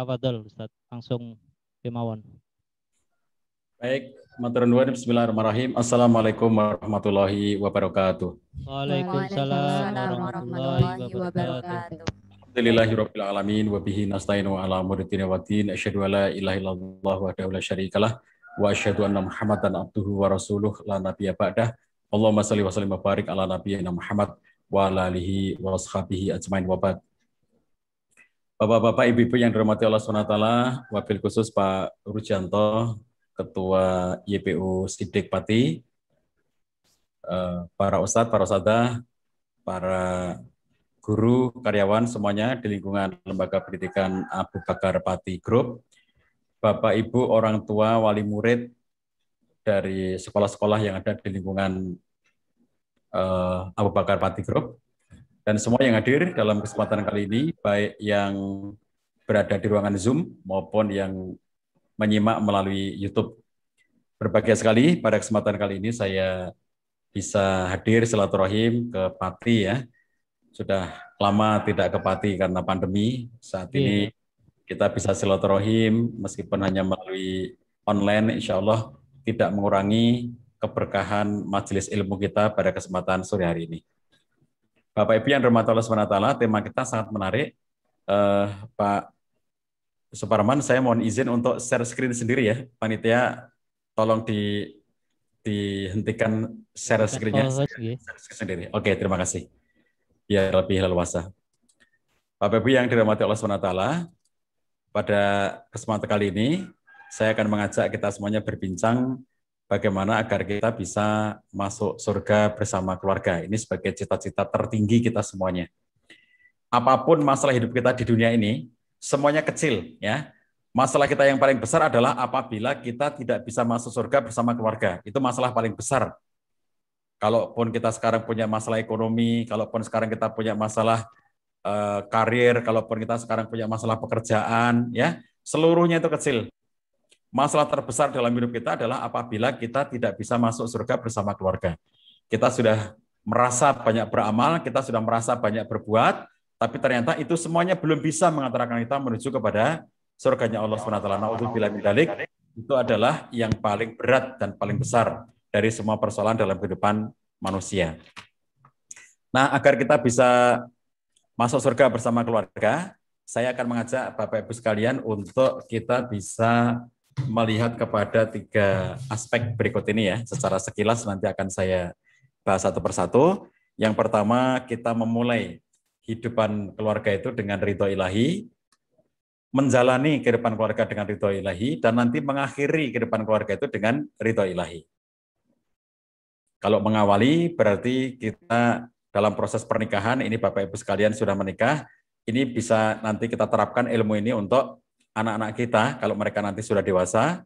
Tafadhol Ustaz, langsung kemawon. Baik, matur nuwun. Bismillahirrahmanirrahim. Assalamualaikum warahmatullahi wabarakatuh. Waalaikumsalam warahmatullahi wabarakatuh. Alhamdulillahirabbil alamin wa bihi nasta'inu ala umuri dunya waddin. Asyhadu an la ilaha illallah wahdahu la syarikalah wa asyhadu anna Muhammadan abduhu wa rasuluh la nabiyya ba'dah. Allahumma shalli wa sallim wa barik ala nabiyyina Muhammad wa ala alihi wa ashabihi ajmain wa ba'd. Bapak-bapak, ibu-ibu yang dirahmati Allah SWT, wabil khusus Pak Rujanto, Ketua YPU Sidik Pati, para ustadz, para ustadzah, para guru, karyawan semuanya di lingkungan Lembaga Pendidikan Abu Bakar Pati Group, Bapak Ibu orang tua wali murid dari sekolah-sekolah yang ada di lingkungan Abu Bakar Pati Group, dan semua yang hadir dalam kesempatan kali ini, baik yang berada di ruangan Zoom maupun yang menyimak melalui YouTube. Berbahagia sekali pada kesempatan kali ini saya bisa hadir silaturahim ke Pati ya. Sudah lama tidak ke Pati karena pandemi. Saat ini kita bisa silaturahim meskipun hanya melalui online, insya Allah tidak mengurangi keberkahan majelis ilmu kita pada kesempatan sore hari ini. Bapak Ibu yang dirahmati Allah SWT, tema kita sangat menarik. Pak Suparman, saya mohon izin untuk share screen sendiri ya. Panitia tolong dihentikan share screen-nya sendiri. Oke, terima kasih. Ya, lebih leluasa. Bapak Ibu yang dirahmati Allah SWT, pada kesempatan kali ini saya akan mengajak kita semuanya berbincang bagaimana agar kita bisa masuk surga bersama keluarga. Ini sebagai cita-cita tertinggi kita semuanya. Apapun masalah hidup kita di dunia ini, semuanya kecil ya. Masalah kita yang paling besar adalah apabila kita tidak bisa masuk surga bersama keluarga. Itu masalah paling besar. Kalaupun kita sekarang punya masalah ekonomi, kalaupun sekarang kita punya masalah karir, kalaupun kita sekarang punya masalah pekerjaan, ya, seluruhnya itu kecil. Masalah terbesar dalam hidup kita adalah apabila kita tidak bisa masuk surga bersama keluarga. Kita sudah merasa banyak beramal, kita sudah merasa banyak berbuat, tapi ternyata itu semuanya belum bisa mengantarkan kita menuju kepada surganya Allah SWT. Na'udzubillah min dzalik. Itu adalah yang paling berat dan paling besar dari semua persoalan dalam kehidupan manusia. Nah, agar kita bisa masuk surga bersama keluarga, saya akan mengajak Bapak Ibu sekalian untuk kita bisa melihat kepada 3 aspek berikut ini ya. Secara sekilas nanti akan saya bahas satu persatu. Yang pertama, kita memulai kehidupan keluarga itu dengan ridho ilahi, menjalani kehidupan keluarga dengan ridho ilahi, dan nanti mengakhiri kehidupan keluarga itu dengan ridho ilahi. Kalau mengawali berarti kita dalam proses pernikahan, ini Bapak Ibu sekalian sudah menikah, ini bisa nanti kita terapkan ilmu ini untuk anak-anak kita, kalau mereka nanti sudah dewasa.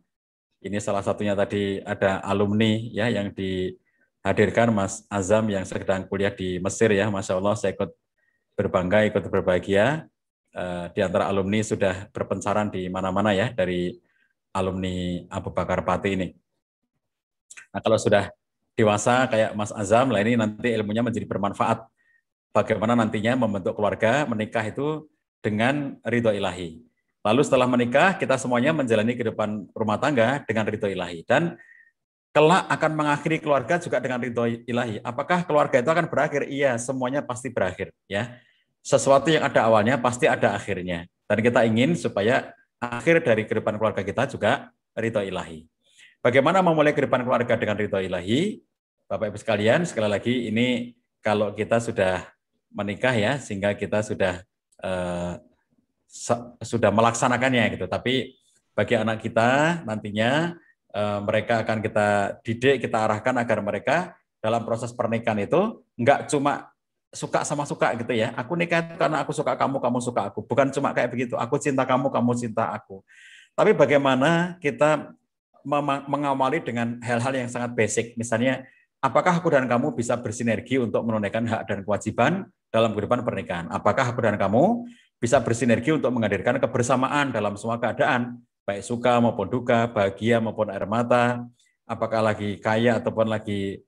Ini salah satunya tadi ada alumni ya yang dihadirkan, Mas Azam yang sedang kuliah di Mesir ya, Masya Allah, saya ikut berbangga, ikut berbahagia. Di antara alumni sudah berpencaran di mana-mana ya, dari alumni Abu Bakar Pati ini. Nah, kalau sudah dewasa kayak Mas Azam, lah ini nanti ilmunya menjadi bermanfaat. Bagaimana nantinya membentuk keluarga, menikah itu dengan ridho ilahi. Lalu setelah menikah, kita semuanya menjalani kehidupan rumah tangga dengan ridho ilahi. Dan kelak akan mengakhiri keluarga juga dengan ridho ilahi. Apakah keluarga itu akan berakhir? Iya, semuanya pasti berakhir ya. Sesuatu yang ada awalnya pasti ada akhirnya. Dan kita ingin supaya akhir dari kehidupan keluarga kita juga ridho ilahi. Bagaimana memulai kehidupan keluarga dengan ridho ilahi? Bapak Ibu sekalian, sekali lagi ini kalau kita sudah menikah ya, sehingga kita sudah melaksanakannya gitu. Tapi bagi anak kita nantinya mereka akan kita didik, kita arahkan agar mereka dalam proses pernikahan itu enggak cuma suka sama suka gitu ya. Aku nikah karena aku suka kamu, kamu suka aku. Bukan cuma kayak begitu. Aku cinta kamu, kamu cinta aku. Tapi bagaimana kita mengawali dengan hal-hal yang sangat basic. Misalnya, apakah aku dan kamu bisa bersinergi untuk menunaikan hak dan kewajiban dalam kehidupan pernikahan? Apakah aku dan kamu bisa bersinergi untuk menghadirkan kebersamaan dalam semua keadaan, baik suka maupun duka, bahagia maupun air mata, apakah lagi kaya ataupun lagi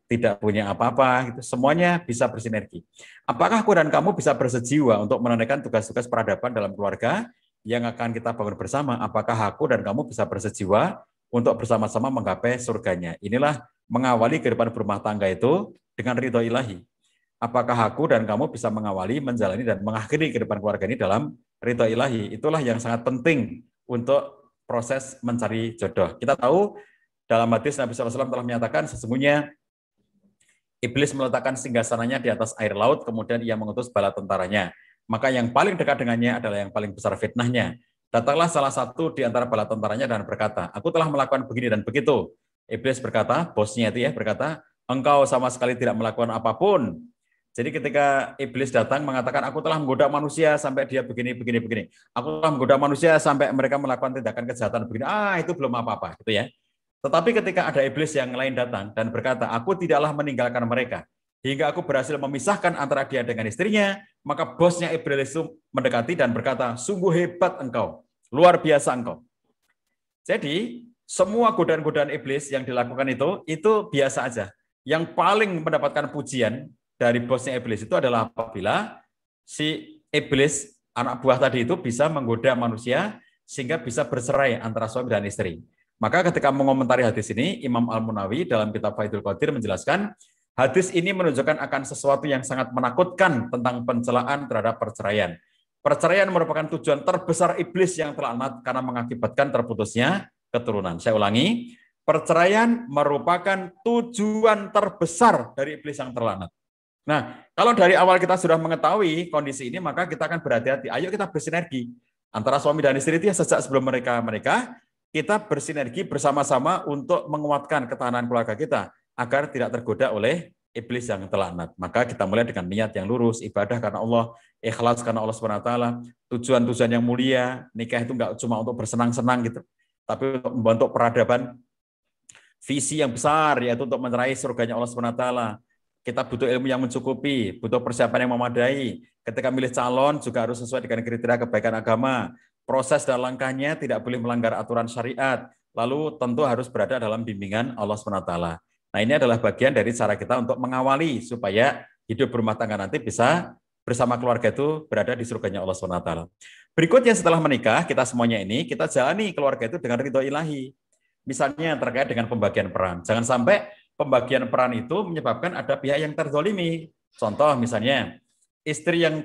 tidak punya apa-apa, gitu. Semuanya bisa bersinergi. Apakah aku dan kamu bisa bersejiwa untuk menunaikan tugas-tugas peradaban dalam keluarga yang akan kita bangun bersama, apakah aku dan kamu bisa bersejiwa untuk bersama-sama menggapai surganya. Inilah mengawali kehidupan berumah tangga itu dengan ridho ilahi. Apakah aku dan kamu bisa mengawali, menjalani, dan mengakhiri kehidupan keluarga ini dalam ridho ilahi. Itulah yang sangat penting untuk proses mencari jodoh. Kita tahu dalam hadis Nabi SAW telah menyatakan sesungguhnya iblis meletakkan singgasananya di atas air laut, kemudian ia mengutus bala tentaranya. Maka yang paling dekat dengannya adalah yang paling besar fitnahnya. Datanglah salah satu di antara bala tentaranya dan berkata, aku telah melakukan begini dan begitu. Iblis berkata, bosnya itu ya, berkata, engkau sama sekali tidak melakukan apapun. Jadi ketika iblis datang mengatakan, aku telah menggoda manusia sampai dia begini. Aku telah menggoda manusia sampai mereka melakukan tindakan kejahatan begini. Itu belum apa-apa, gitu ya. Tetapi ketika ada iblis yang lain datang dan berkata, aku tidaklah meninggalkan mereka, hingga aku berhasil memisahkan antara dia dengan istrinya, maka bosnya iblis itu mendekati dan berkata, sungguh hebat engkau, luar biasa engkau. Jadi, semua godaan-godaan iblis yang dilakukan itu biasa aja. Yang paling mendapatkan pujian dari bosnya iblis itu adalah apabila si iblis, anak buah tadi itu bisa menggoda manusia sehingga bisa bercerai antara suami dan istri. Maka ketika mengomentari hadis ini, Imam Al-Munawi dalam kitab Faidul Qadir menjelaskan, hadis ini menunjukkan akan sesuatu yang sangat menakutkan tentang pencelaan terhadap perceraian. Perceraian merupakan tujuan terbesar iblis yang terlaknat karena mengakibatkan terputusnya keturunan. Saya ulangi, perceraian merupakan tujuan terbesar dari iblis yang terlaknat. Nah, kalau dari awal kita sudah mengetahui kondisi ini, maka kita akan berhati-hati. Ayo kita bersinergi antara suami dan istri itu ya, sejak sebelum mereka menikah, kita bersinergi bersama-sama untuk menguatkan ketahanan keluarga kita agar tidak tergoda oleh iblis yang terlaknat. Maka kita mulai dengan niat yang lurus, ibadah karena Allah, ikhlas karena Allah SWT, tujuan-tujuan yang mulia. Nikah itu enggak cuma untuk bersenang-senang gitu, tapi untuk membentuk peradaban visi yang besar, yaitu untuk meraih surganya Allah SWT. Kita butuh ilmu yang mencukupi, butuh persiapan yang memadai. Ketika milih calon juga harus sesuai dengan kriteria kebaikan agama. Proses dan langkahnya tidak boleh melanggar aturan syariat. Lalu tentu harus berada dalam bimbingan Allah SWT. Nah, ini adalah bagian dari cara kita untuk mengawali supaya hidup berumah tangga nanti bisa bersama keluarga itu berada di surganya Allah SWT. Berikutnya setelah menikah, kita semuanya ini, kita jalani keluarga itu dengan ridho ilahi. Misalnya terkait dengan pembagian peran. Jangan sampai pembagian peran itu menyebabkan ada pihak yang terzolimi. Contoh misalnya, istri yang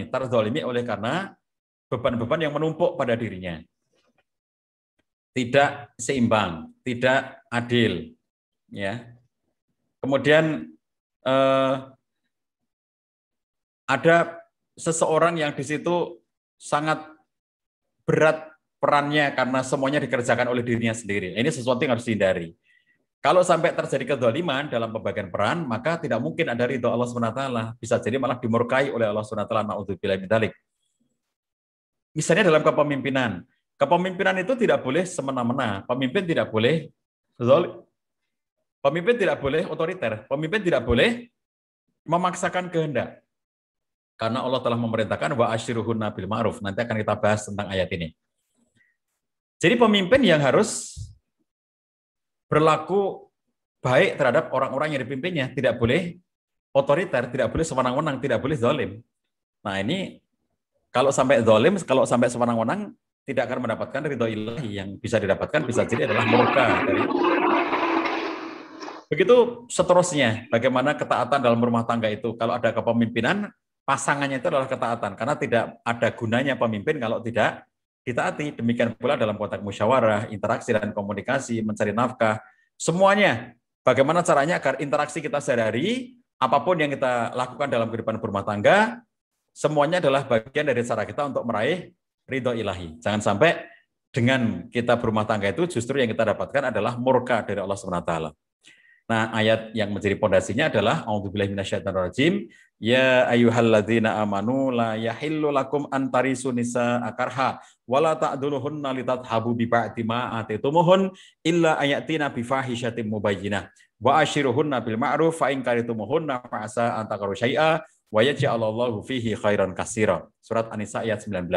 terzolimi oleh karena beban-beban yang menumpuk pada dirinya. Tidak seimbang, tidak adil. Ya. Kemudian ada seseorang yang di situ sangat berat perannya karena semuanya dikerjakan oleh dirinya sendiri. Ini sesuatu yang harus dihindari. Kalau sampai terjadi kezaliman dalam pembagian peran, maka tidak mungkin ada ridho Allah SWT. Bisa jadi malah dimurkai oleh Allah SWT. Na'udzubillah min dzalik. Misalnya dalam kepemimpinan. Kepemimpinan itu tidak boleh semena-mena. Pemimpin tidak boleh zalim. Pemimpin tidak boleh otoriter. Pemimpin tidak boleh memaksakan kehendak. Karena Allah telah memerintahkan wa asyiruhunna bil ma'ruf. Nanti akan kita bahas tentang ayat ini. Jadi pemimpin yang harus berlaku baik terhadap orang-orang yang dipimpinnya. Tidak boleh otoriter, tidak boleh sewenang-wenang, tidak boleh zalim. Nah ini kalau sampai zalim, kalau sampai sewenang-wenang, tidak akan mendapatkan ridho ilahi. Yang bisa didapatkan bisa jadi adalah murka dari. Begitu seterusnya, bagaimana ketaatan dalam rumah tangga itu. Kalau ada kepemimpinan, pasangannya itu adalah ketaatan. Karena tidak ada gunanya pemimpin kalau tidak ditaati. Demikian pula dalam konteks musyawarah, interaksi dan komunikasi, mencari nafkah. Semuanya, bagaimana caranya agar interaksi kita sehari-hari, apapun yang kita lakukan dalam kehidupan berumah tangga, semuanya adalah bagian dari cara kita untuk meraih ridho ilahi. Jangan sampai dengan kita berumah tangga itu justru yang kita dapatkan adalah murka dari Allah SWT. Nah, ayat yang menjadi pondasinya adalah a'udzubillahi minasyaitonirrajim, ya ayyuhalladzina amanu la yahillu lakum an tarisu nisa akarha wala ta'duluhunna litathabu bi ba'di ma atitumuhun illa ayatina bi fahishatin mubayyinah wa ashiruhunna bil ma'ruf fa in karitumuhunna fa asa an taqru syai'a wa yaj'alallahu fihi khairan katsira. Surat An-Nisa ayat 19.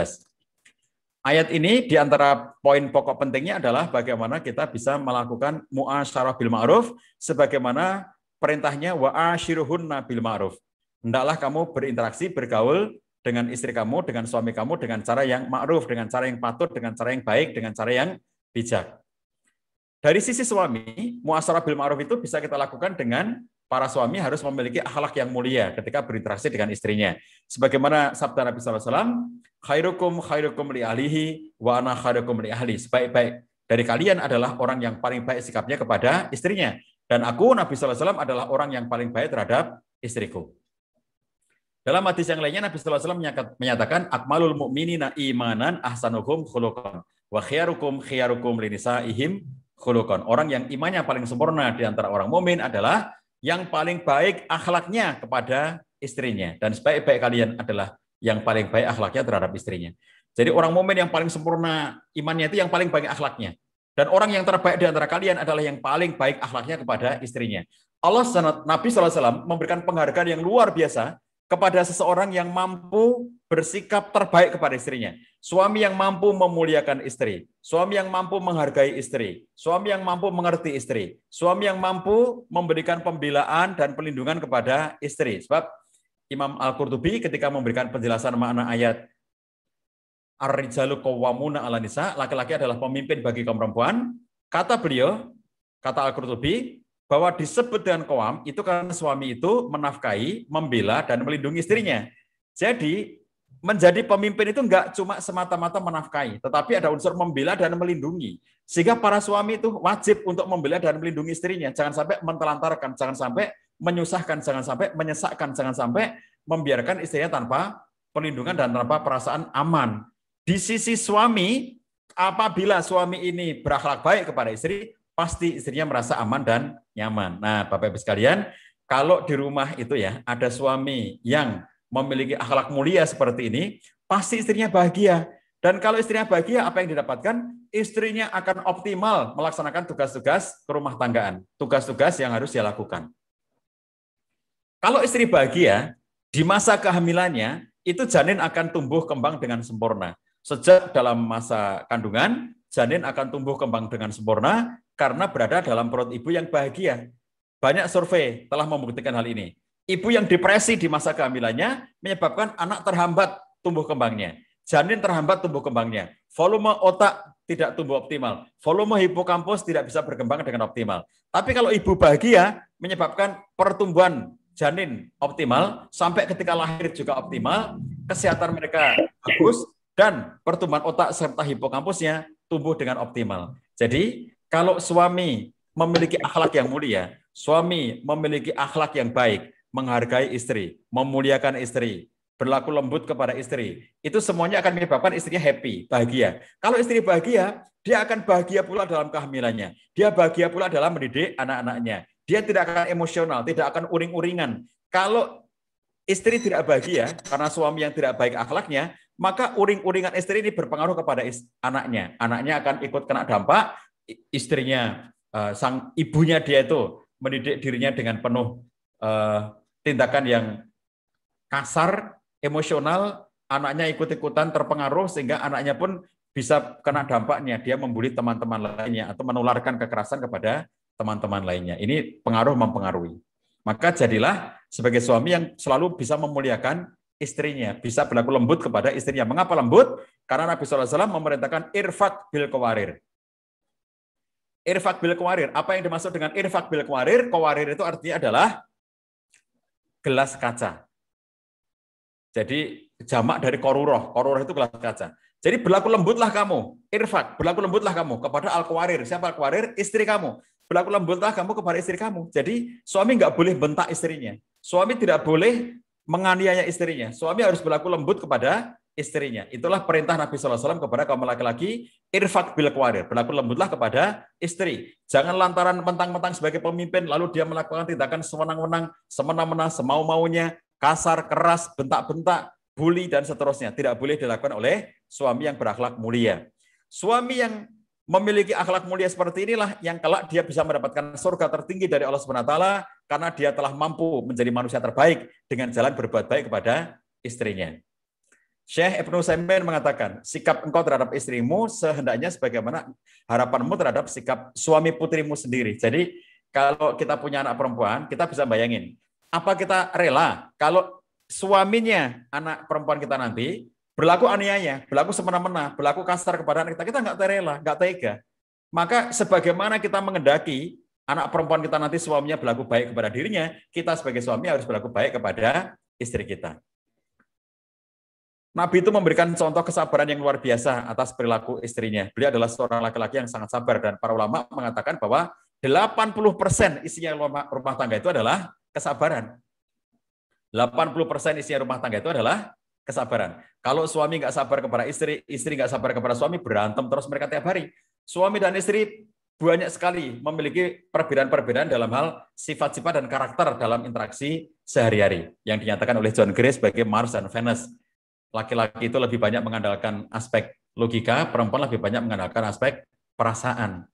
Ayat ini diantara poin pokok pentingnya adalah bagaimana kita bisa melakukan mu'asyarah bil ma'ruf sebagaimana perintahnya wa ashiruhunna bil ma'ruf. Hendaklah kamu berinteraksi, bergaul dengan istri kamu, dengan suami kamu, dengan cara yang ma'ruf, dengan cara yang patut, dengan cara yang baik, dengan cara yang bijak. Dari sisi suami, muasyarah bil ma'ruf itu bisa kita lakukan dengan para suami harus memiliki akhlak yang mulia ketika berinteraksi dengan istrinya. Sebagaimana sabda Nabi SAW, khairukum khairukum li ahlihi wa ana khairukum li ahli. Sebaik-baik dari kalian adalah orang yang paling baik sikapnya kepada istrinya. Dan aku, Nabi SAW, adalah orang yang paling baik terhadap istriku. Dalam hadis yang lainnya, Nabi SAW menyatakan, akmalul mu'minina imanan ahsanuhum khuluqan wa khiyarukum khiyarukum linisaihim khuluqan. Orang yang imannya paling sempurna di antara orang mukmin adalah yang paling baik akhlaknya kepada istrinya. Dan sebaik-baik kalian adalah yang paling baik akhlaknya terhadap istrinya. Jadi orang mukmin yang paling sempurna imannya itu yang paling baik akhlaknya. Dan orang yang terbaik di antara kalian adalah yang paling baik akhlaknya kepada istrinya. Nabi SAW memberikan penghargaan yang luar biasa kepada seseorang yang mampu bersikap terbaik kepada istrinya. Suami yang mampu memuliakan istri, suami yang mampu menghargai istri, suami yang mampu mengerti istri, suami yang mampu memberikan pembelaan dan perlindungan kepada istri. Sebab Imam Al-Qurtubi ketika memberikan penjelasan makna ayat Ar-rijalu qawwamuna 'alan nisa, laki-laki adalah pemimpin bagi kaum perempuan, kata beliau, kata Al-Qurtubi, bahwa disebut dengan qawam itu karena suami itu menafkahi, membela, dan melindungi istrinya. Jadi menjadi pemimpin itu enggak cuma semata-mata menafkahi, tetapi ada unsur membela dan melindungi. Sehingga para suami itu wajib untuk membela dan melindungi istrinya. Jangan sampai mentelantarkan, jangan sampai menyusahkan, jangan sampai menyesakkan, jangan sampai membiarkan istrinya tanpa perlindungan dan tanpa perasaan aman. Di sisi suami, apabila suami ini berakhlak baik kepada istri, pasti istrinya merasa aman dan nyaman. Nah, Bapak Ibu sekalian, kalau di rumah itu ya ada suami yang memiliki akhlak mulia seperti ini, pasti istrinya bahagia. Dan kalau istrinya bahagia, apa yang didapatkan? Istrinya akan optimal melaksanakan tugas-tugas kerumah tanggaan, tugas-tugas yang harus dia lakukan. Kalau istri bahagia, di masa kehamilannya, itu janin akan tumbuh kembang dengan sempurna. Sejak dalam masa kandungan, janin akan tumbuh kembang dengan sempurna karena berada dalam perut ibu yang bahagia. Banyak survei telah membuktikan hal ini. Ibu yang depresi di masa kehamilannya menyebabkan anak terhambat tumbuh kembangnya. Janin terhambat tumbuh kembangnya. Volume otak tidak tumbuh optimal. Volume hipokampus tidak bisa berkembang dengan optimal. Tapi kalau ibu bahagia, menyebabkan pertumbuhan janin optimal, sampai ketika lahir juga optimal, kesehatan mereka bagus, dan pertumbuhan otak serta hipokampusnya tumbuh dengan optimal. Jadi, kalau suami memiliki akhlak yang mulia, suami memiliki akhlak yang baik, menghargai istri, memuliakan istri, berlaku lembut kepada istri, itu semuanya akan menyebabkan istrinya happy, bahagia. Kalau istri bahagia, dia akan bahagia pula dalam kehamilannya. Dia bahagia pula dalam mendidik anak-anaknya. Dia tidak akan emosional, tidak akan uring-uringan. Kalau istri tidak bahagia karena suami yang tidak baik akhlaknya, maka uring-uringan istri ini berpengaruh kepada anaknya. Anaknya akan ikut kena dampak, istrinya, sang ibunya dia itu mendidik dirinya dengan penuh tindakan yang kasar, emosional, anaknya ikut-ikutan terpengaruh sehingga anaknya pun bisa kena dampaknya. Dia membuli teman-teman lainnya atau menularkan kekerasan kepada teman-teman lainnya. Ini pengaruh mempengaruhi. Maka jadilah sebagai suami yang selalu bisa memuliakan istrinya, bisa berlaku lembut kepada istrinya. Mengapa lembut? Karena Nabi SAW memerintahkan irfaq bil qawarir. Irfaq bil qawarir. Apa yang dimaksud dengan irfaq bil qawarir? Qawarir itu artinya adalah gelas kaca. Jadi jamak dari qaruroh. Qaruroh itu gelas kaca. Jadi berlaku lembutlah kamu. Irfaq, berlaku lembutlah kamu kepada al-qawarir. Siapa al-qawarir? Istri kamu. Berlaku lembutlah kamu kepada istri kamu. Jadi suami nggak boleh bentak istrinya. Suami tidak boleh menganiaya istrinya. Suami harus berlaku lembut kepada istrinya. Itulah perintah Nabi SAW kepada kaum laki-laki, irfaq bil qawarir, berlaku lembutlah kepada istri. Jangan lantaran mentang-mentang sebagai pemimpin, lalu dia melakukan tindakan sewenang-wenang, semena-mena, semau-maunya, kasar, keras, bentak-bentak, bully, dan seterusnya. Tidak boleh dilakukan oleh suami yang berakhlak mulia. Suami yang memiliki akhlak mulia seperti inilah yang kelak dia bisa mendapatkan surga tertinggi dari Allah SWT karena dia telah mampu menjadi manusia terbaik dengan jalan berbuat baik kepada istrinya. Syekh Ibnu Utsaimin mengatakan, sikap engkau terhadap istrimu sehendaknya sebagaimana harapanmu terhadap sikap suami putrimu sendiri. Jadi kalau kita punya anak perempuan, kita bisa bayangin, apa kita rela kalau suaminya anak perempuan kita nanti berlaku aniaya, berlaku semena-mena, berlaku kasar kepada anak kita nggak rela, nggak tega. Maka sebagaimana kita mengendaki anak perempuan kita nanti suaminya berlaku baik kepada dirinya, kita sebagai suami harus berlaku baik kepada istri kita. Nabi itu memberikan contoh kesabaran yang luar biasa atas perilaku istrinya. Beliau adalah seorang laki-laki yang sangat sabar, dan para ulama mengatakan bahwa 80% isinya rumah tangga itu adalah kesabaran. 80% isinya rumah tangga itu adalah kesabaran. Kalau suami nggak sabar kepada istri, istri nggak sabar kepada suami, berantem terus mereka tiap hari. Suami dan istri banyak sekali memiliki perbedaan-perbedaan dalam hal sifat-sifat dan karakter dalam interaksi sehari-hari, yang dinyatakan oleh John Gray sebagai Mars dan Venus. Laki-laki itu lebih banyak mengandalkan aspek logika, perempuan lebih banyak mengandalkan aspek perasaan.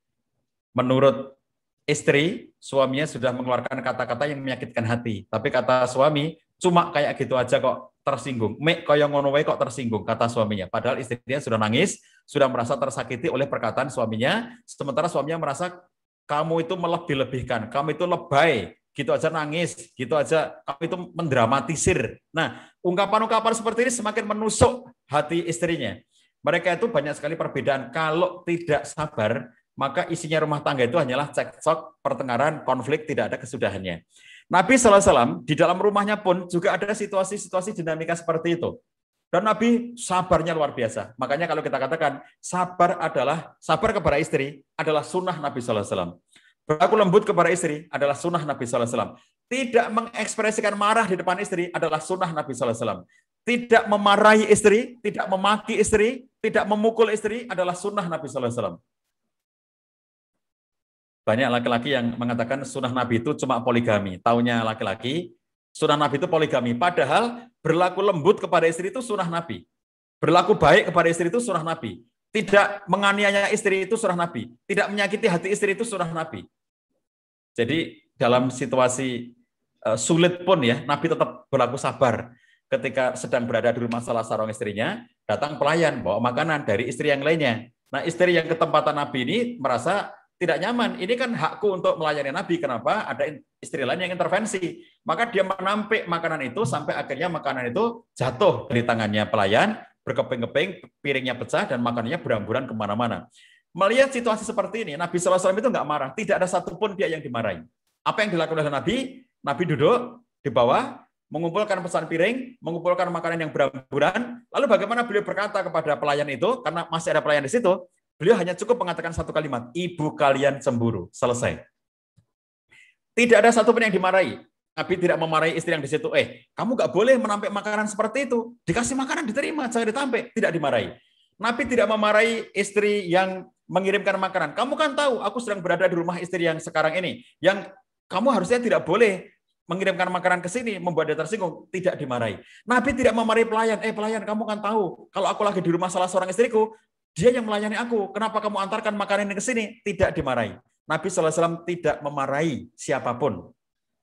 Menurut istri, suaminya sudah mengeluarkan kata-kata yang menyakitkan hati, tapi kata suami, cuma kayak gitu aja kok tersinggung. Mek koyo ngono wae kok tersinggung, kata suaminya. Padahal istrinya sudah nangis, sudah merasa tersakiti oleh perkataan suaminya, sementara suaminya merasa kamu itu melebih-lebihkan, kamu itu lebay, gitu aja nangis, gitu aja kamu itu mendramatisir. Nah, ungkapan-ungkapan seperti ini semakin menusuk hati istrinya. Mereka itu banyak sekali perbedaan. Kalau tidak sabar, maka isinya rumah tangga itu hanyalah cekcok, pertengkaran, konflik, tidak ada kesudahannya. Nabi SAW di dalam rumahnya pun juga ada situasi-situasi dinamika seperti itu. Dan Nabi sabarnya luar biasa. Makanya kalau kita katakan sabar kepada istri adalah sunnah Nabi SAW. Berlaku lembut kepada istri adalah sunnah Nabi SAW. Tidak mengekspresikan marah di depan istri adalah sunnah Nabi SAW. Tidak memarahi istri, tidak memaki istri, tidak memukul istri adalah sunnah Nabi SAW. Banyak laki-laki yang mengatakan sunnah Nabi itu cuma poligami. Taunya laki-laki, sunnah Nabi itu poligami. Padahal berlaku lembut kepada istri itu sunnah Nabi. Berlaku baik kepada istri itu sunnah Nabi. Tidak menganiaya istri itu sunnah Nabi. Tidak menyakiti hati istri itu sunnah Nabi. Jadi dalam situasi sulit pun ya, Nabi tetap berlaku sabar. Ketika sedang berada di rumah salah seorang istrinya, datang pelayan bawa makanan dari istri yang lainnya. Nah, istri yang ketempatan Nabi ini merasa tidak nyaman. Ini kan hakku untuk melayani Nabi. Kenapa? Ada istri lain yang intervensi. Maka dia menampik makanan itu sampai akhirnya makanan itu jatuh dari tangannya pelayan, berkeping-keping, piringnya pecah, dan makanannya berhamburan kemana-mana. Melihat situasi seperti ini, Nabi SAW itu nggak marah. Tidak ada satupun dia yang dimarahi. Apa yang dilakukan oleh Nabi? Nabi duduk di bawah, mengumpulkan pesan piring, mengumpulkan makanan yang berhamburan. Lalu bagaimana beliau berkata kepada pelayan itu, karena masih ada pelayan di situ, beliau hanya cukup mengatakan satu kalimat, ibu kalian cemburu. Selesai. Tidak ada satupun yang dimarahi. Nabi tidak memarahi istri yang di situ. Kamu nggak boleh menampik makanan seperti itu. Dikasih makanan diterima, jangan ditampik. Tidak dimarahi. Nabi tidak memarahi istri yang mengirimkan makanan. Kamu kan tahu, aku sedang berada di rumah istri yang sekarang ini. Yang kamu harusnya tidak boleh mengirimkan makanan ke sini, membuat dia tersinggung. Tidak dimarahi. Nabi tidak memarahi pelayan. Pelayan, kamu kan tahu, kalau aku lagi di rumah salah seorang istriku, dia yang melayani aku. Kenapa kamu antarkan makanan ini ke sini? Tidak dimarahi. Nabi SAW tidak memarahi siapapun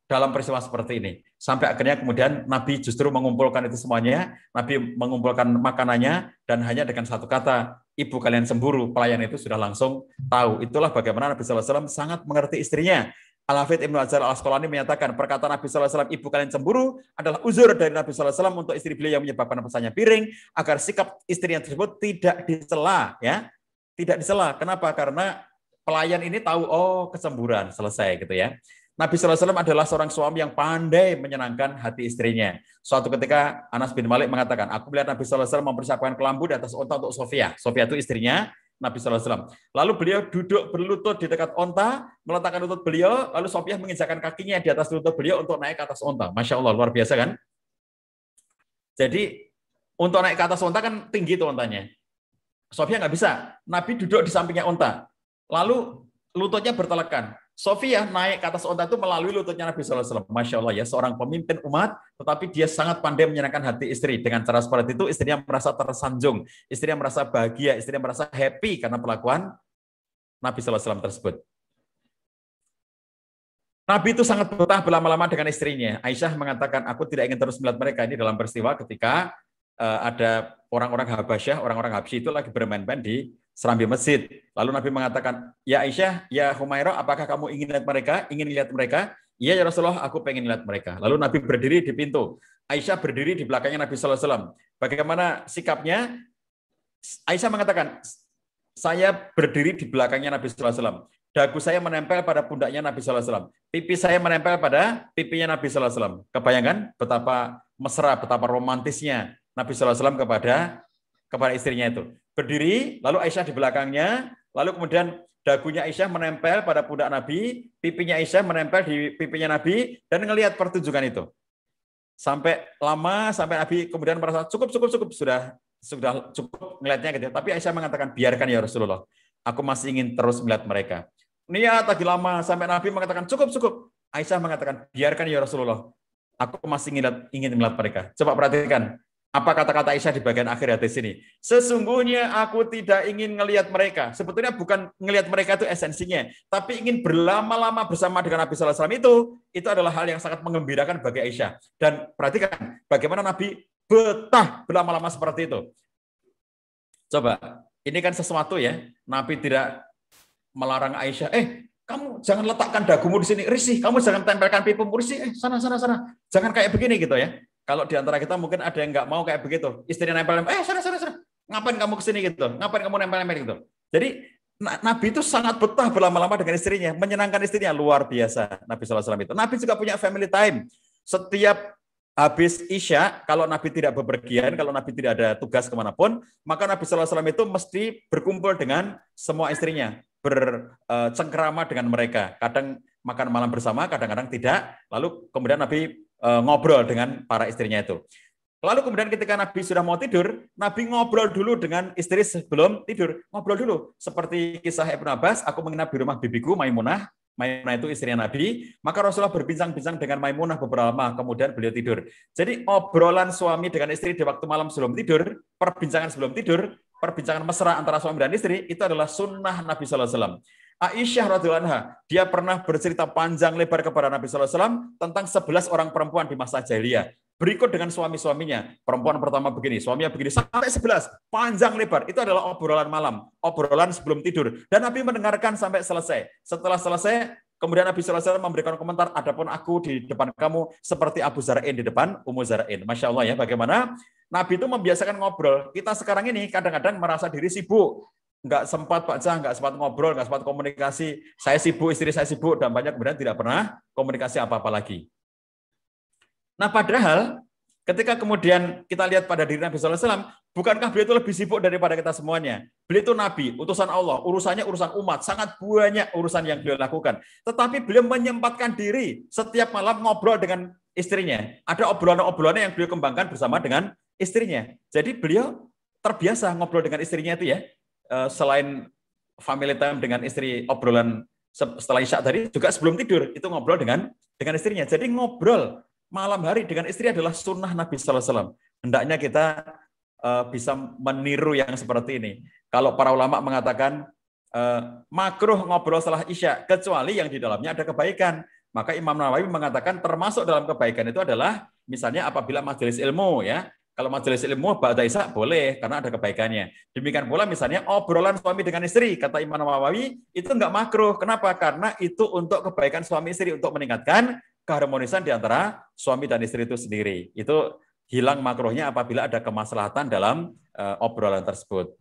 dalam peristiwa seperti ini. Sampai akhirnya kemudian Nabi justru mengumpulkan itu semuanya. Nabi mengumpulkan makanannya dan hanya dengan satu kata, ibu kalian cemburu. Pelayan itu sudah langsung tahu. Itulah bagaimana Nabi SAW sangat mengerti istrinya. Al-Hafidz Ibnu Hajar Al-Asqalani menyatakan perkataan Nabi SAW, ibu kalian cemburu, adalah uzur dari Nabi SAW untuk istri beliau yang menyebabkan pesannya piring, agar sikap istri yang tersebut tidak dicela. Ya, tidak dicela. Kenapa? Karena pelayan ini tahu, kecemburuan, selesai gitu ya. Nabi SAW adalah seorang suami yang pandai menyenangkan hati istrinya. Suatu ketika Anas bin Malik mengatakan, aku melihat Nabi SAW mempersiapkan kelambu di atas onta untuk Sofia. Sofia itu istrinya Nabi SAW. Lalu beliau duduk berlutut di dekat onta, meletakkan lutut beliau, lalu Sofia menginjakkan kakinya di atas lutut beliau untuk naik ke atas onta. Masya Allah, luar biasa kan? Jadi untuk naik ke atas onta kan tinggi tuh ontanya. Sofia nggak bisa. Nabi duduk di sampingnya onta. Lalu lututnya bertelekan. Sofia naik ke atas onta itu melalui lututnya Nabi SAW. Masya Allah ya, seorang pemimpin umat, tetapi dia sangat pandai menyenangkan hati istri. Dengan cara seperti itu, istrinya merasa tersanjung, istrinya merasa bahagia, istrinya merasa happy karena perlakuan Nabi SAW tersebut. Nabi itu sangat betah berlama-lama dengan istrinya. Aisyah mengatakan, aku tidak ingin terus melihat mereka. Ini dalam peristiwa ketika ada orang-orang Habasyah, orang-orang Habsyi itu lagi bermain-main di serambi masjid. Lalu Nabi mengatakan, ya Aisyah, ya Humairah, apakah kamu ingin lihat mereka? Ingin lihat mereka? Iya ya Rasulullah, aku pengen lihat mereka. Lalu Nabi berdiri di pintu. Aisyah berdiri di belakangnya Nabi sallallahu alaihi wasallam. Bagaimana sikapnya? Aisyah mengatakan, saya berdiri di belakangnya Nabi sallallahu alaihi wasallam. Dagu saya menempel pada pundaknya Nabi sallallahu alaihi wasallam. Pipi saya menempel pada pipinya Nabi sallallahu alaihi wasallam. Kebayangkan betapa mesra, betapa romantisnya Nabi sallallahu alaihi wasallam kepada istrinya itu. Berdiri, lalu Aisyah di belakangnya, lalu kemudian dagunya Aisyah menempel pada pundak Nabi, pipinya Aisyah menempel di pipinya Nabi, dan ngelihat pertunjukan itu. Sampai lama, sampai Nabi kemudian merasa cukup, sudah cukup ngelihatnya gitu. Tapi Aisyah mengatakan, biarkan ya Rasulullah, aku masih ingin terus melihat mereka. Niat lagi lama, sampai Nabi mengatakan, cukup. Aisyah mengatakan, biarkan ya Rasulullah, aku masih ingin melihat mereka. Coba perhatikan, apa kata-kata Aisyah di bagian akhir hadis ini? Sesungguhnya aku tidak ingin ngelihat mereka. Sebetulnya bukan ngelihat mereka itu esensinya, tapi ingin berlama-lama bersama dengan Nabi sallallahu alaihi wasallam itu adalah hal yang sangat menggembirakan bagi Aisyah. Dan perhatikan bagaimana Nabi betah berlama-lama seperti itu. Coba, ini kan sesuatu ya. Nabi tidak melarang Aisyah, kamu jangan letakkan dagumu di sini, risih. Kamu jangan tempelkan pipimu, risih. Sana. Jangan kayak begini gitu ya. Kalau di antara kita mungkin ada yang nggak mau kayak begitu. Istrinya nempel, sana. Ngapain kamu kesini gitu? Ngapain kamu nempel gitu? Jadi Nabi itu sangat betah berlama-lama dengan istrinya, menyenangkan istrinya luar biasa. Nabi sallallahu alaihi wasallam itu. Nabi juga punya family time. Setiap habis Isya, kalau Nabi tidak bepergian, kalau Nabi tidak ada tugas kemanapun, maka Nabi sallallahu alaihi wasallam itu mesti berkumpul dengan semua istrinya, bercengkrama dengan mereka. Kadang makan malam bersama, kadang-kadang tidak. Lalu kemudian Nabi ngobrol dengan para istrinya itu. Lalu kemudian ketika Nabi sudah mau tidur, Nabi ngobrol dulu dengan istri sebelum tidur. Ngobrol dulu. Seperti kisah Ibnu Abbas, aku menginap di rumah bibiku Maimunah. Maimunah itu istrinya Nabi. Maka Rasulullah berbincang-bincang dengan Maimunah beberapa lama, kemudian beliau tidur. Jadi obrolan suami dengan istri di waktu malam sebelum tidur, perbincangan sebelum tidur, perbincangan mesra antara suami dan istri, itu adalah sunnah Nabi sallallahu alaihi wasallam. Aisyah radhiyallahu anha, dia pernah bercerita panjang lebar kepada Nabi sallallahu alaihi wasallam tentang 11 orang perempuan di masa jahiliyah. Berikut dengan suami-suaminya. Perempuan pertama begini, suaminya begini, sampai 11, panjang lebar. Itu adalah obrolan malam, obrolan sebelum tidur. Dan Nabi mendengarkan sampai selesai. Setelah selesai, kemudian Nabi sallallahu alaihi wasallam memberikan komentar, adapun aku di depan kamu seperti Abu Zar'in di depan Ummu Zar'in. Masya Allah ya, bagaimana Nabi itu membiasakan ngobrol. Kita sekarang ini kadang-kadang merasa diri sibuk. Nggak sempat Pak Cah, nggak sempat ngobrol, nggak sempat komunikasi. Saya sibuk, istri saya sibuk, dan banyak kemudian tidak pernah komunikasi apa-apa lagi. Nah, padahal ketika kemudian kita lihat pada diri Nabi sallallahu alaihi wasallam, bukankah beliau itu lebih sibuk daripada kita semuanya? Beliau itu Nabi, utusan Allah, urusannya urusan umat, sangat banyak urusan yang beliau lakukan. Tetapi beliau menyempatkan diri setiap malam ngobrol dengan istrinya. Ada obrolan-obrolan yang beliau kembangkan bersama dengan istrinya. Jadi beliau terbiasa ngobrol dengan istrinya itu ya. Selain family time dengan istri, obrolan setelah Isya tadi juga sebelum tidur itu ngobrol dengan istrinya. Jadi ngobrol malam hari dengan istri adalah sunnah Nabi sallallahu alaihi wasallam. Hendaknya kita bisa meniru yang seperti ini. Kalau para ulama mengatakan makruh ngobrol setelah Isya kecuali yang di dalamnya ada kebaikan. Maka Imam Nawawi mengatakan termasuk dalam kebaikan itu adalah misalnya apabila majelis ilmu ya. Kalau majelis ilmu ba'da Isya boleh karena ada kebaikannya. Demikian pula misalnya obrolan suami dengan istri, kata Imam Nawawi itu enggak makruh. Kenapa? Karena itu untuk kebaikan suami istri, untuk meningkatkan keharmonisan di antara suami dan istri itu sendiri. Itu hilang makruhnya apabila ada kemaslahatan dalam obrolan tersebut.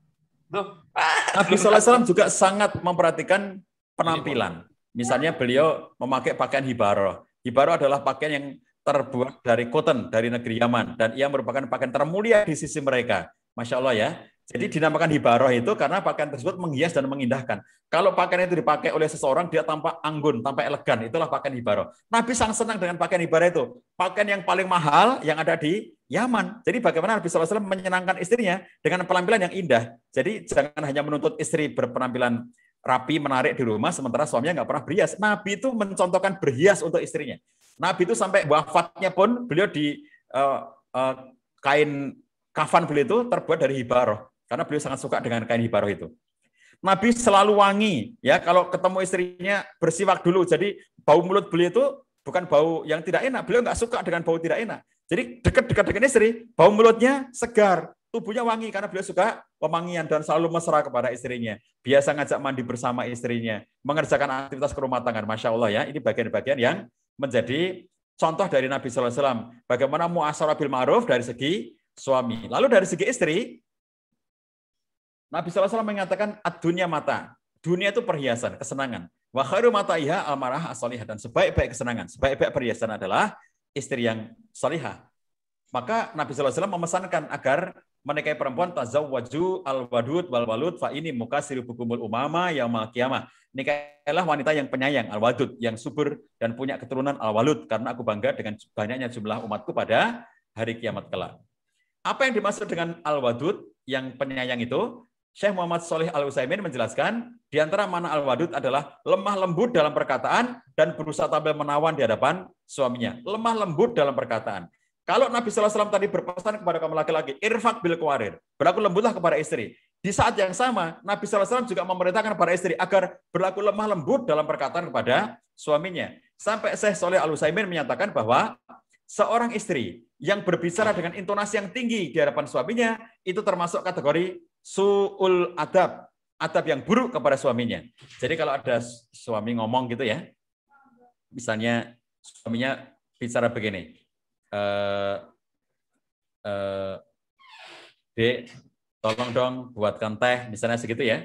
Nabi sallallahu alaihi wasallam juga sangat memperhatikan penampilan. Misalnya beliau memakai pakaian hibaroh. Hibaroh adalah pakaian yang terbuat dari cotton dari negeri Yaman dan ia merupakan pakaian termulia di sisi mereka. Masya Allah ya. Jadi dinamakan hibaroh itu karena pakaian tersebut menghias dan mengindahkan. Kalau pakaian itu dipakai oleh seseorang dia tampak anggun, tampak elegan, itulah pakaian hibaroh. Nabi sangat senang dengan pakaian hibaroh itu. Pakaian yang paling mahal yang ada di Yaman. Jadi bagaimana Nabi sallallahu alaihi wasallam menyenangkan istrinya dengan penampilan yang indah. Jadi jangan hanya menuntut istri berpenampilan rapi, menarik di rumah, sementara suaminya nggak pernah berhias. Nabi itu mencontohkan berhias untuk istrinya. Nabi itu sampai wafatnya pun beliau di kain kafan beliau itu terbuat dari hibaroh. Karena beliau sangat suka dengan kain hibaroh itu. Nabi selalu wangi, ya kalau ketemu istrinya bersiwak dulu. Jadi bau mulut beliau itu bukan bau yang tidak enak. Beliau nggak suka dengan bau tidak enak. Jadi dekat-dekat dengan istri, bau mulutnya segar, tubuhnya wangi karena beliau suka pemangian dan selalu mesra kepada istrinya. Biasa ngajak mandi bersama istrinya, mengerjakan aktivitas kerumah tangga. Masya Allah ya, ini bagian-bagian yang menjadi contoh dari Nabi SAW. Bagaimana muasyarah bil ma'ruf dari segi suami. Lalu dari segi istri, Nabi SAW mengatakan ad-dunya mata. Dunia itu perhiasan, kesenangan. Wa khairu mataiha al-mar'ah as-salihah. Dan sebaik-baik kesenangan, sebaik-baik perhiasan adalah istri yang salihah. Maka Nabi SAW memesankan agar menikahi perempuan tazawwaju al-wadud wal-walud fa ini mukasiru bukumul umama yaumal qiyamah. Nikahilah wanita yang penyayang, al-wadud, yang subur dan punya keturunan al-walud, karena aku bangga dengan banyaknya jumlah umatku pada hari kiamat kelak. Apa yang dimaksud dengan al-wadud, yang penyayang itu? Syekh Muhammad Shalih Al-Utsaimin menjelaskan, di antara makna al-wadud adalah lemah lembut dalam perkataan dan berusaha tampil menawan di hadapan suaminya. Lemah lembut dalam perkataan. Kalau Nabi SAW tadi berpesan kepada kaum laki-laki, irfaq bil qawarir, berlaku lembutlah kepada istri. Di saat yang sama, Nabi SAW juga memerintahkan para istri agar berlaku lemah lembut dalam perkataan kepada suaminya. Sampai Syekh Shalih Al-Utsaimin menyatakan bahwa seorang istri yang berbicara dengan intonasi yang tinggi di hadapan suaminya, itu termasuk kategori su'ul adab, adab yang buruk kepada suaminya. Jadi kalau ada suami ngomong gitu ya, misalnya suaminya bicara begini, Dek, tolong dong buatkan teh, misalnya segitu ya.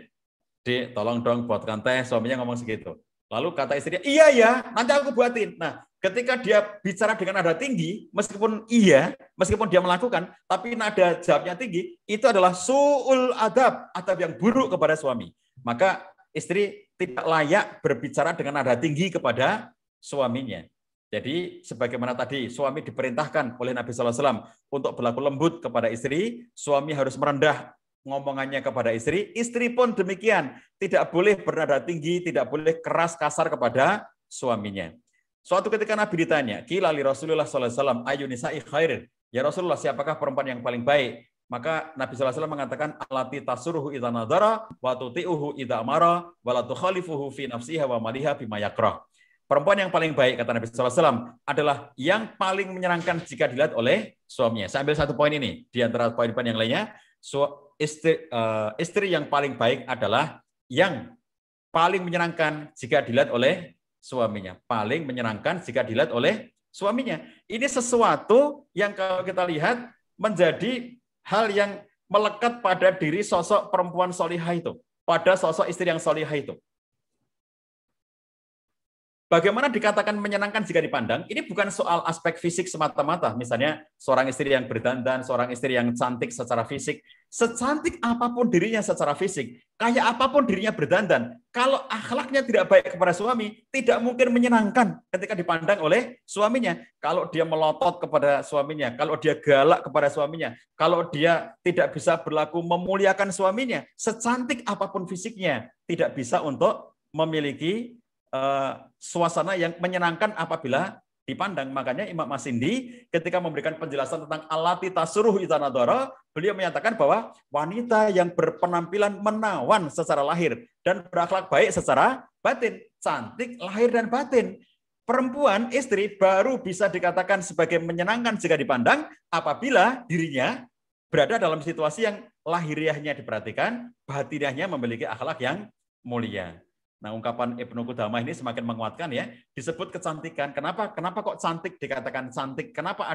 Dek, tolong dong buatkan teh, suaminya ngomong segitu. Lalu kata istrinya, iya ya, nanti aku buatin. Nah, ketika dia bicara dengan nada tinggi, meskipun iya, meskipun dia melakukan, tapi nada jawabnya tinggi, itu adalah su'ul adab, adab yang buruk kepada suami. Maka istri tidak layak berbicara dengan nada tinggi kepada suaminya. Jadi sebagaimana tadi suami diperintahkan oleh Nabi SAW untuk berlaku lembut kepada istri, suami harus merendah ngomongannya kepada istri, istri pun demikian, tidak boleh bernada tinggi, tidak boleh keras kasar kepada suaminya. Suatu ketika Nabi ditanya, qila li Rasulullah SAW, ayu nisa'i khairin, ya Rasulullah, siapakah perempuan yang paling baik? Maka Nabi SAW mengatakan, allati tasuruhu idza nadara wa tuti'uhu idza amara wa la tukhalifuhu fi nafsiha wa maliha bima yakrah. Perempuan yang paling baik, kata Nabi SAW, adalah yang paling menyenangkan jika dilihat oleh suaminya. Saya ambil satu poin ini. Di antara poin-poin yang lainnya, istri yang paling baik adalah yang paling menyenangkan jika dilihat oleh suaminya. Paling menyenangkan jika dilihat oleh suaminya. Ini sesuatu yang kalau kita lihat menjadi hal yang melekat pada diri sosok perempuan solihah itu. Pada sosok istri yang solihah itu. Bagaimana dikatakan menyenangkan jika dipandang? Ini bukan soal aspek fisik semata-mata. Misalnya seorang istri yang berdandan, seorang istri yang cantik secara fisik. Secantik apapun dirinya secara fisik, kayak apapun dirinya berdandan, kalau akhlaknya tidak baik kepada suami, tidak mungkin menyenangkan ketika dipandang oleh suaminya. Kalau dia melotot kepada suaminya, kalau dia galak kepada suaminya, kalau dia tidak bisa berlaku memuliakan suaminya, secantik apapun fisiknya, tidak bisa untuk memiliki suasana yang menyenangkan apabila dipandang. Makanya Imam Masindi ketika memberikan penjelasan tentang allati tasuruhu idza nadara, beliau menyatakan bahwa wanita yang berpenampilan menawan secara lahir dan berakhlak baik secara batin, cantik lahir dan batin. Perempuan, istri baru bisa dikatakan sebagai menyenangkan jika dipandang apabila dirinya berada dalam situasi yang lahiriahnya diperhatikan, batiniahnya memiliki akhlak yang mulia. Nah, ungkapan Ibnu Qudamah ini semakin menguatkan ya, disebut kecantikan. Kenapa kok cantik dikatakan cantik? Kenapa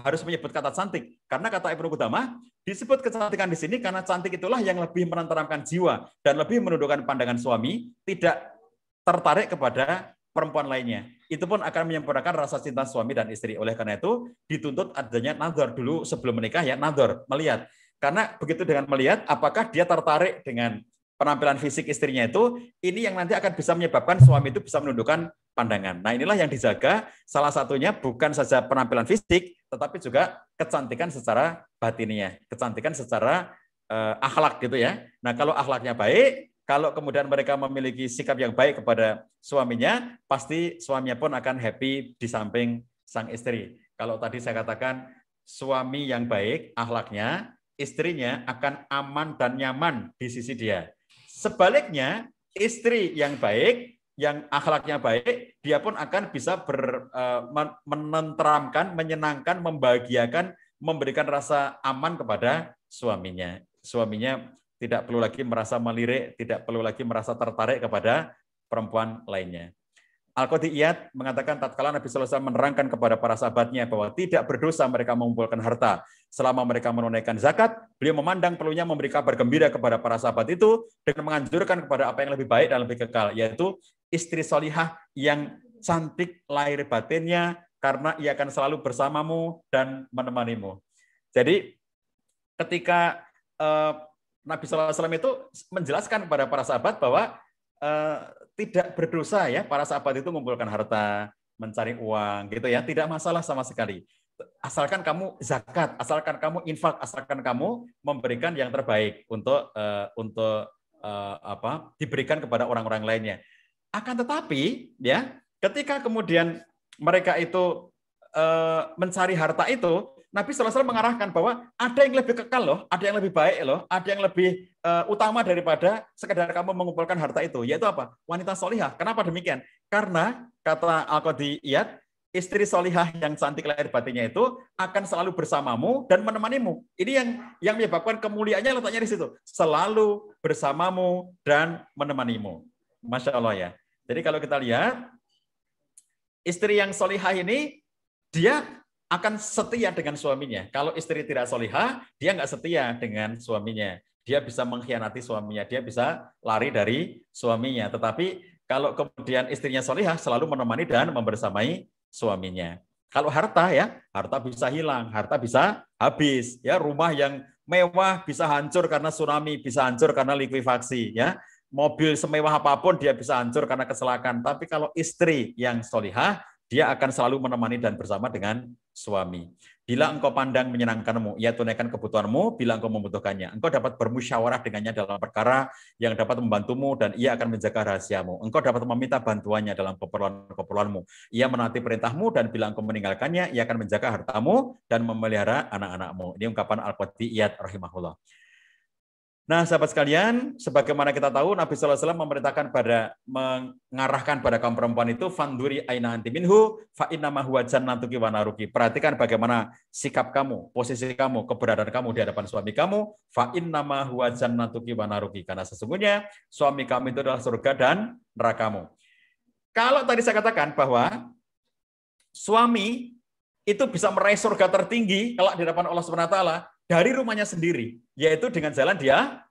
harus menyebut kata cantik? Karena kata Ibnu Qudamah, disebut kecantikan di sini karena cantik itulah yang lebih menenteramkan jiwa dan lebih menundukkan pandangan suami, tidak tertarik kepada perempuan lainnya. Itu pun akan menyempurnakan rasa cinta suami dan istri. Oleh karena itu, dituntut adanya nazar dulu sebelum menikah ya, nazar, melihat. Karena begitu dengan melihat, apakah dia tertarik dengan penampilan fisik istrinya itu, ini yang nanti akan bisa menyebabkan suami itu bisa menundukkan pandangan. Nah, inilah yang dijaga, salah satunya bukan saja penampilan fisik, tetapi juga kecantikan secara batiniah, kecantikan secara akhlak gitu ya. Nah, kalau akhlaknya baik, kalau kemudian mereka memiliki sikap yang baik kepada suaminya, pasti suaminya pun akan happy di samping sang istri. Kalau tadi saya katakan, suami yang baik akhlaknya, istrinya akan aman dan nyaman di sisi dia. Sebaliknya, istri yang baik, yang akhlaknya baik, dia pun akan bisa menenteramkan, menyenangkan, membahagiakan, memberikan rasa aman kepada suaminya. Suaminya tidak perlu lagi merasa melirik, tidak perlu lagi merasa tertarik kepada perempuan lainnya. Al-Qadiyat mengatakan tatkala Nabi SAW menerangkan kepada para sahabatnya bahwa tidak berdosa mereka mengumpulkan harta selama mereka menunaikan zakat, beliau memandang perlunya memberi kabar gembira kepada para sahabat itu dengan menganjurkan kepada apa yang lebih baik dan lebih kekal, yaitu istri solihah yang cantik lahir batinnya karena ia akan selalu bersamamu dan menemanimu. Jadi ketika Nabi SAW itu menjelaskan kepada para sahabat bahwa tidak berdosa ya para sahabat itu mengumpulkan harta, mencari uang gitu ya, tidak masalah sama sekali. Asalkan kamu zakat, asalkan kamu infak, asalkan kamu memberikan yang terbaik untuk diberikan kepada orang-orang lainnya. Akan tetapi ya, ketika kemudian mereka itu mencari harta itu, Nabi SAW mengarahkan bahwa ada yang lebih kekal loh, ada yang lebih baik loh, ada yang lebih utama daripada sekedar kamu mengumpulkan harta itu, yaitu apa? Wanita solihah. Kenapa demikian? Karena kata Al-Qadiyat, istri solihah yang cantik lahir batinnya itu akan selalu bersamamu dan menemanimu. Ini yang menyebabkan kemuliaannya letaknya di situ. Selalu bersamamu dan menemanimu. Masya Allah ya. Jadi kalau kita lihat, istri yang solihah ini, dia akan setia dengan suaminya. Kalau istri tidak solihah, dia nggak setia dengan suaminya. Dia bisa mengkhianati suaminya, dia bisa lari dari suaminya. Tetapi kalau kemudian istrinya solihah, selalu menemani dan membersamai suaminya. Kalau harta ya, harta bisa hilang, harta bisa habis. Ya, rumah yang mewah bisa hancur karena tsunami, bisa hancur karena likuifaksi. Ya, mobil semewah apapun dia bisa hancur karena kecelakaan. Tapi kalau istri yang solihah, dia akan selalu menemani dan bersama dengan suami. Bila engkau pandang menyenangkanmu, ia tunaikan kebutuhanmu. Bila engkau membutuhkannya, engkau dapat bermusyawarah dengannya dalam perkara yang dapat membantumu dan ia akan menjaga rahasiamu. Engkau dapat meminta bantuannya dalam keperluan-keperluanmu. Ia menaati perintahmu dan bila engkau meninggalkannya, ia akan menjaga hartamu dan memelihara anak-anakmu. Ini ungkapan Al-Qadiyat rahimahullah. Nah, sahabat sekalian, sebagaimana kita tahu, Nabi SAW memerintahkan mengarahkan pada kaum perempuan itu, fanduri aina anti minhu, fa innama huwa jannatuki wa naruki. Perhatikan bagaimana sikap kamu, posisi kamu, keberadaan kamu di hadapan suami kamu, fa innama huwa jannatuki wa naruki. Karena sesungguhnya suami kamu itu adalah surga dan nerakamu. Kalau tadi saya katakan bahwa suami itu bisa meraih surga tertinggi kalau di hadapan Allah SWT, dari rumahnya sendiri, yaitu dengan jalan dia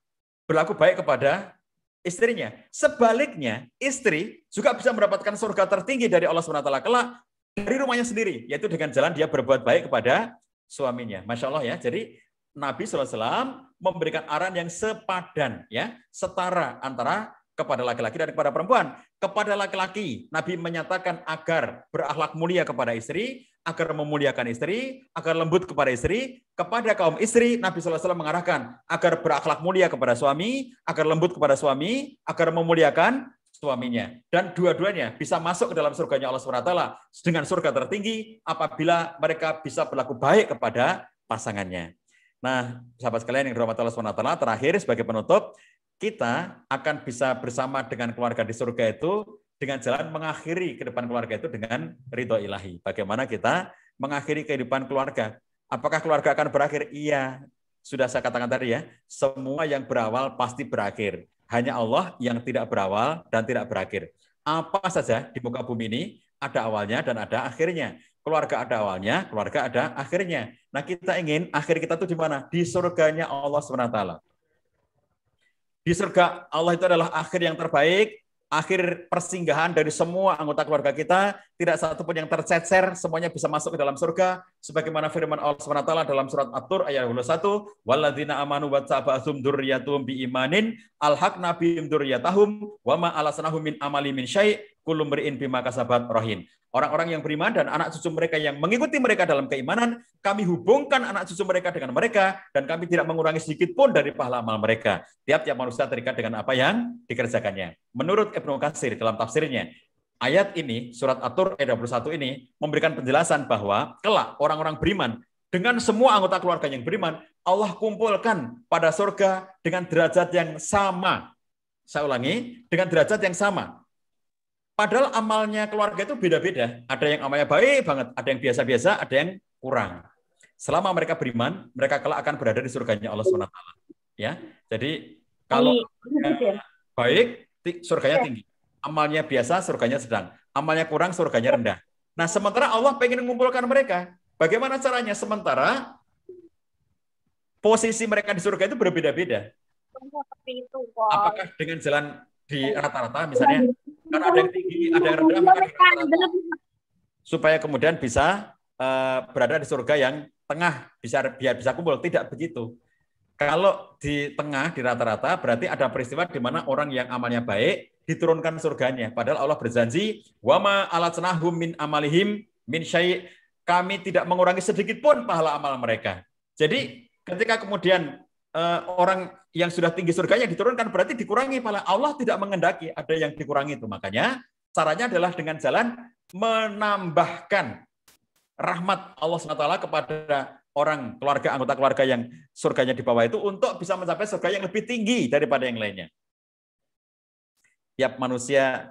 berlaku baik kepada istrinya. Sebaliknya, istri juga bisa mendapatkan surga tertinggi dari Allah SWT kelak dari rumahnya sendiri, yaitu dengan jalan dia berbuat baik kepada suaminya. Masya Allah ya. Jadi Nabi SAW memberikan arahan yang sepadan, ya, setara antara kepada laki-laki dan kepada perempuan. Kepada laki-laki, Nabi menyatakan agar berakhlak mulia kepada istri, agar memuliakan istri, agar lembut kepada istri. Kepada kaum istri, Nabi SAW mengarahkan agar berakhlak mulia kepada suami, agar lembut kepada suami, agar memuliakan suaminya. Dan dua-duanya bisa masuk ke dalam surganya Allah SWT dengan surga tertinggi apabila mereka bisa berlaku baik kepada pasangannya. Nah, sahabat sekalian yang dirahmati Allah SWT, terakhir sebagai penutup, kita akan bisa bersama dengan keluarga di surga itu dengan jalan mengakhiri kehidupan keluarga itu dengan ridho ilahi. Bagaimana kita mengakhiri kehidupan keluarga? Apakah keluarga akan berakhir? Iya, sudah saya katakan tadi ya, semua yang berawal pasti berakhir. Hanya Allah yang tidak berawal dan tidak berakhir. Apa saja di muka bumi ini ada awalnya dan ada akhirnya. Keluarga ada awalnya, keluarga ada akhirnya. Nah, kita ingin akhir kita itu di mana? Di surganya Allah SWT. Di surga Allah itu adalah akhir yang terbaik, akhir persinggahan dari semua anggota keluarga kita, tidak satu pun yang tercecer, semuanya bisa masuk ke dalam surga, sebagaimana firman Allah SWT dalam surat At-Tur ayat 21, walladzina amanu wattaba'athum dzurriyyatuhum biimanin alhaqna bihim dzurriyyatahum wama alasnahum min amali min syai' kullu mri'in bima kasabat rahin. Orang-orang yang beriman dan anak cucu mereka yang mengikuti mereka dalam keimanan, kami hubungkan anak cucu mereka dengan mereka, dan kami tidak mengurangi sedikit pun dari pahala amal mereka. Tiap-tiap manusia terikat dengan apa yang dikerjakannya. Menurut Ibnu Katsir dalam tafsirnya, ayat ini, surat At-Tur ayat 21 ini, memberikan penjelasan bahwa kelak orang-orang beriman, dengan semua anggota keluarga yang beriman, Allah kumpulkan pada surga dengan derajat yang sama. Saya ulangi, dengan derajat yang sama. Padahal amalnya keluarga itu beda-beda. Ada yang amalnya baik banget, ada yang biasa-biasa, ada yang kurang. Selama mereka beriman, mereka kelak akan berada di surganya Allah SWT. Ya, jadi kalau baik, surganya tinggi. Amalnya biasa, surganya sedang. amalnya kurang, surganya rendah. Nah, sementara Allah pengen mengumpulkan mereka. Bagaimana caranya? Sementara posisi mereka di surga itu berbeda-beda. Apakah dengan jalan di rata-rata, misalnya, karena ada yang tinggi, ada yang rendah, maka di rata-rata. Supaya kemudian bisa berada di surga yang tengah, biar bisa kumpul. Tidak begitu. Kalau di tengah, di rata-rata, berarti ada peristiwa di mana orang yang amalnya baik diturunkan surganya. Padahal Allah berjanji, wama alatnahum min amalihim min syai', kami tidak mengurangi sedikit pun pahala amal mereka. Jadi ketika kemudian orang yang sudah tinggi surganya diturunkan, berarti dikurangi pahala. Allah tidak mengendaki ada yang dikurangi itu. Makanya caranya adalah dengan jalan menambahkan rahmat Allah SWT kepada orang, keluarga, anggota keluarga yang surganya di bawah itu untuk bisa mencapai surga yang lebih tinggi daripada yang lainnya. Tiap manusia,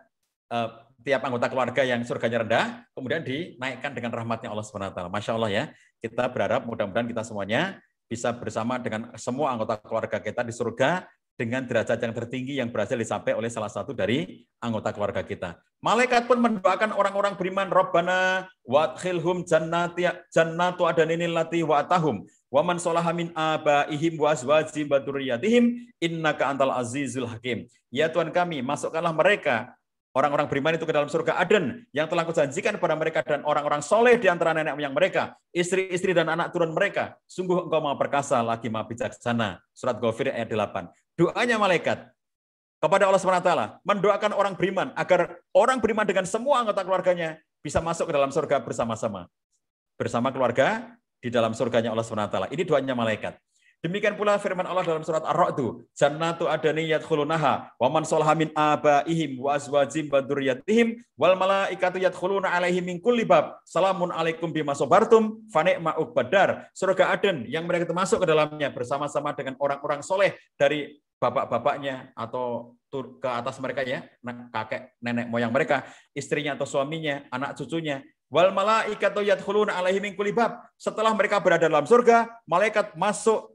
tiap anggota keluarga yang surganya rendah, kemudian dinaikkan dengan rahmatnya Allah SWT. Masya Allah ya, kita berharap mudah-mudahan kita semuanya bisa bersama dengan semua anggota keluarga kita di surga dengan derajat yang tertinggi yang berhasil dicapai oleh salah satu dari anggota keluarga kita. Malaikat pun mendoakan orang-orang beriman, Rabbana wadkhilhum jannatu adaninil lati wa atahum wa man sholaha min abaihim wa azwajihim wa dzurriyyatihim innaka antal azizul hakim. Ya Tuhan kami, masukkanlah mereka orang-orang beriman itu ke dalam surga Aden yang telah kujanjikan kepada mereka dan orang-orang soleh di antara nenek moyang mereka, istri-istri dan anak turun mereka. Sungguh engkau maha perkasa lagi maha bijaksana. Surat Ghafir ayat 8. Doanya malaikat kepada Allah SWT mendoakan orang beriman agar orang beriman dengan semua anggota keluarganya bisa masuk ke dalam surga bersama-sama. Bersama keluarga di dalam surganya Allah SWT. Ini doanya malaikat. Demikian pula firman Allah dalam surat Ar-Ra'd, jannatu adani yadkhulunaha wa man sholaha min abaihim wa azwajihim wa dzurriyyatihim wal malaikatu yadkhuluna alaihim min kulli bab salamun alaikum bima sabartum fa ni'ma uqbadar. Surga Aden yang mereka itu masuk ke dalamnya bersama-sama dengan orang-orang soleh dari bapak-bapaknya atau ke atas mereka ya, kakek nenek moyang mereka, istrinya atau suaminya, anak cucunya. Wal malaikatu yadkhuluna alaihim min kulli bab. Setelah mereka berada dalam surga, malaikat masuk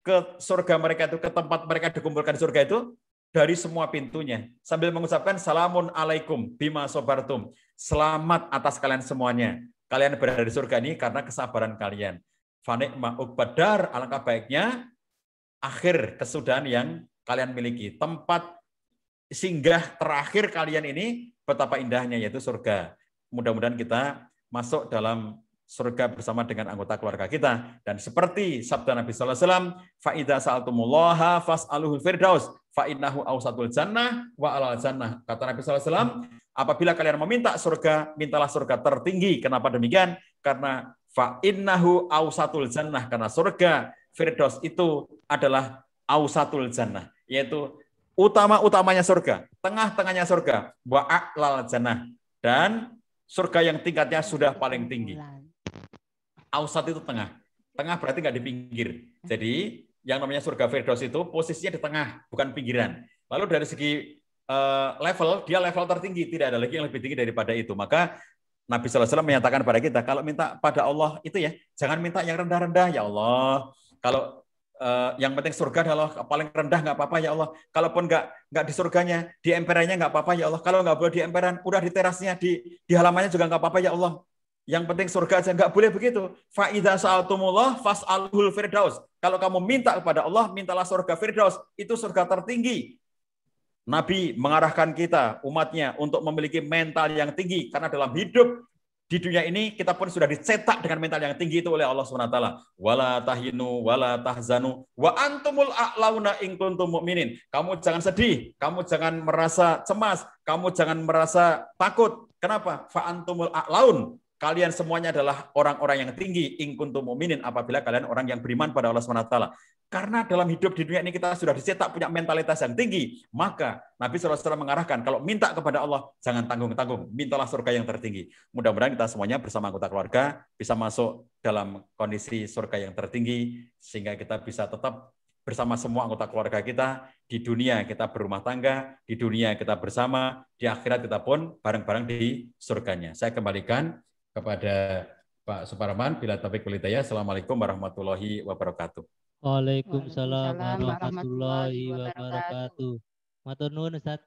ke surga mereka itu, ke tempat mereka dikumpulkan di surga itu dari semua pintunya sambil mengucapkan salamun alaikum bima sabartum. Selamat atas kalian semuanya. Kalian berada di surga ini karena kesabaran kalian. Fa ni'ma uqbadar, alangkah baiknya akhir kesudahan yang kalian miliki. Tempat singgah terakhir kalian ini betapa indahnya, yaitu surga. Mudah-mudahan kita masuk dalam surga bersama dengan anggota keluarga kita. Dan seperti sabda Nabi sallallahu alaihi wasallam, fa idza sa'altumullaha fas'aluhul firdaus fa innahu awsatul jannah wa alal jannah. Kata Nabi sallallahu alaihi wasallam, apabila kalian meminta surga, mintalah surga tertinggi. Kenapa demikian? Karena fa innahu awsatul jannah, karena surga firdaus itu adalah awsatul jannah, yaitu utama-utamanya surga, tengah-tengahnya surga, wa a'lal jannah, dan surga yang tingkatnya sudah paling tinggi. Ausat itu tengah. Tengah berarti nggak di pinggir. Jadi yang namanya surga Firdaus itu posisinya di tengah, bukan pinggiran. Lalu dari segi level, dia level tertinggi. Tidak ada lagi yang lebih tinggi daripada itu. Maka Nabi SAW menyatakan pada kita, kalau minta pada Allah itu ya, jangan minta yang rendah-rendah, ya Allah. Kalau yang penting surga adalah paling rendah, nggak apa-apa ya Allah. Kalaupun nggak di surganya, di emperannya nggak apa-apa ya Allah. Kalau nggak boleh di emperan, udah di terasnya, di halamannya juga nggak apa-apa ya Allah. Yang penting surga aja, nggak boleh begitu. Fa idza sa'altumullah fas'alhul firdaus. Kalau kamu minta kepada Allah, mintalah surga Firdaus. Itu surga tertinggi. Nabi mengarahkan kita, umatnya, untuk memiliki mental yang tinggi. Karena dalam hidup di dunia ini, kita pun sudah dicetak dengan mental yang tinggi itu oleh Allah SWT. Wala tahinu, wala tahzanu, wa antumul a'launa in kuntum mu'minin. Kamu jangan sedih, kamu jangan merasa cemas, kamu jangan merasa takut. Kenapa? Fa antumul a'laun. Kalian semuanya adalah orang-orang yang tinggi, in kuntum mu'minin, apabila kalian orang yang beriman pada Allah SWT. Karena dalam hidup di dunia ini kita sudah dicetak punya mentalitas yang tinggi, maka Nabi SAW mengarahkan, kalau minta kepada Allah, jangan tanggung-tanggung, mintalah surga yang tertinggi. Mudah-mudahan kita semuanya bersama anggota keluarga bisa masuk dalam kondisi surga yang tertinggi, sehingga kita bisa tetap bersama semua anggota keluarga kita. Di dunia kita berumah tangga, di dunia kita bersama, di akhirat kita pun bareng-bareng di surganya. Saya kembalikan kepada Pak Suparman. Bila taufiq wal hidayah. Assalamualaikum warahmatullahi wabarakatuh. Waalaikumsalam warahmatullahi wabarakatuh. Matur nuwun Ustaz.